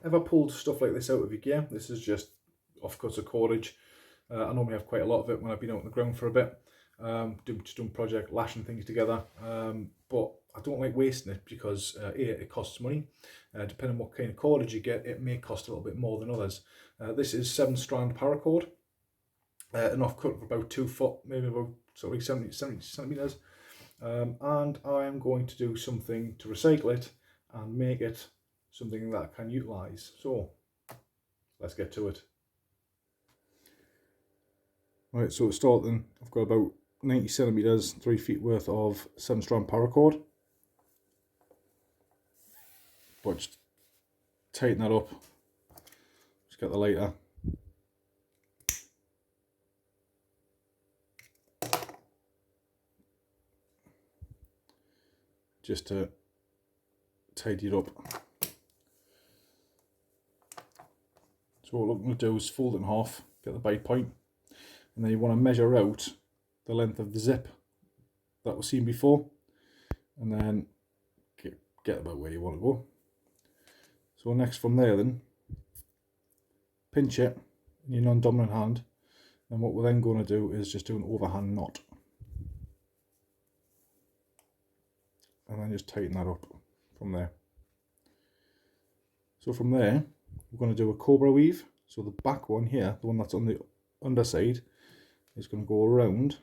ever pulled stuff like this out of your gear, this is just offcuts of cordage. I normally have quite a lot of it when I've been out on the ground for a bit, just doing project, lashing things together, but I don't like wasting it because it costs money. Depending on what kind of cordage you get, it may cost a little bit more than others. This is 7-strand paracord, an offcut of about 2 foot, maybe about sort of 70 centimeters, and I am going to do something to recycle it and make it something that I can utilize. So let's get to it. Right, so to start then, I've got about 90 centimeters, 3 feet worth of 7-strand paracord. But just tighten that up. Just get the lighter. Just to tidy it up. So what I'm going to do is fold it in half, get the bite point, and then you want to measure out the length of the zip that was seen before, and then get about where you want to go. So next from there then, pinch it in your non-dominant hand, and what we're then going to do is just do an overhand knot. And then just tighten that up from there. So from there, we're going to do a Cobra Weave. So the back one here, the one that's on the underside, is going to go around.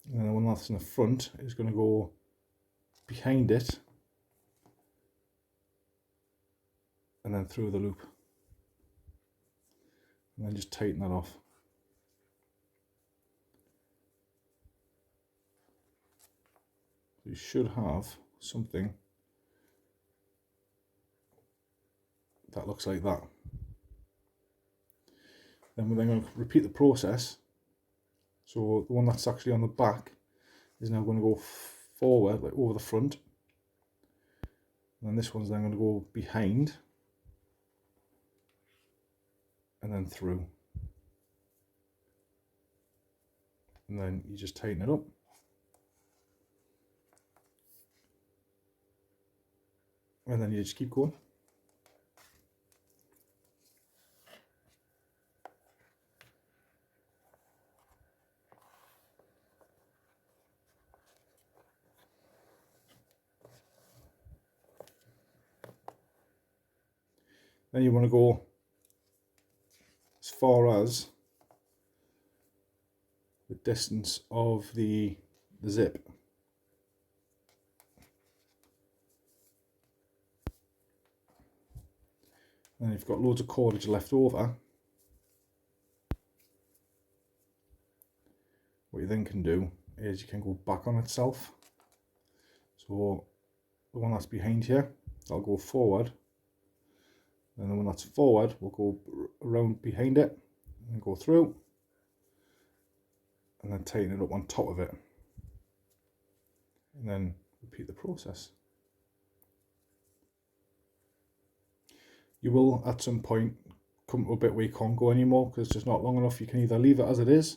And then the one that's in the front is going to go behind it. And then through the loop. And then just tighten that off. You should have something that looks like that. Then we're then going to repeat the process. So the one that's actually on the back is now going to go forward, like over the front. And then this one's then going to go behind. And then through. And then you just tighten it up. And then you just keep going. Then you want to go as far as the distance of the zip. And you've got loads of cordage left over. What you then can do is you can go back on itself. So the one that's behind here, that'll go forward. And the one that's forward will go around behind it and go through. And then tighten it up on top of it. And then repeat the process. You will at some point come to a bit where you can't go anymore because it's just not long enough. You can either leave it as it is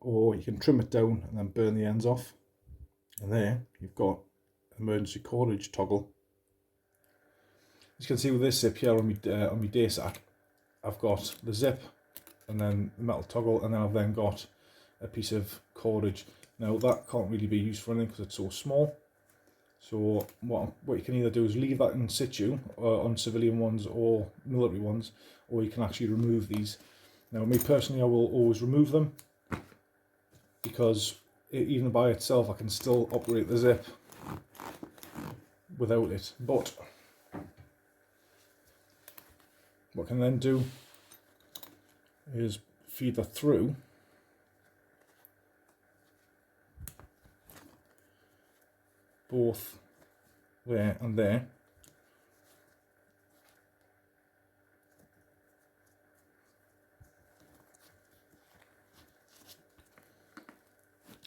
or you can trim it down and then burn the ends off. And there you've got emergency cordage toggle. As you can see with this zip here on my day sack, I've got the zip and then the metal toggle, and then I've then got a piece of cordage. Now that can't really be used for anything because it's so small. So what you can either do is leave that in situ on civilian ones or military ones, or you can actually remove these. Now me personally, I will always remove them because even by itself I can still operate the zip without it. But what I can then do is feed that through both there and there.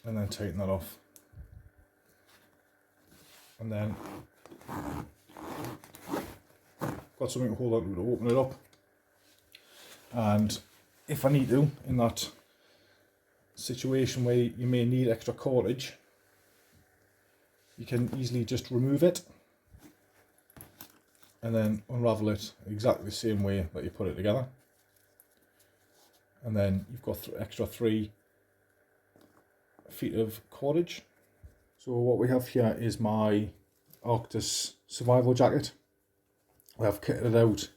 And then tighten that off. And then got something to hold on to open it up. And if I need to, in that situation where you may need extra cordage, you can easily just remove it and then unravel it exactly the same way that you put it together. And then you've got extra 3 feet of cordage. So what we have here is my Arctis survival jacket. I have kitted it out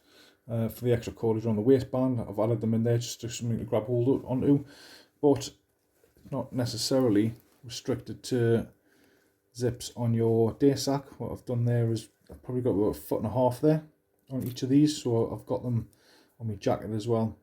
for the extra cordage on the waistband. I've added them in there just to something to grab hold onto, but not necessarily restricted to zips on your day sack. What I've done there is I've probably got about 1.5 foot there on each of these, so I've got them on my jacket as well.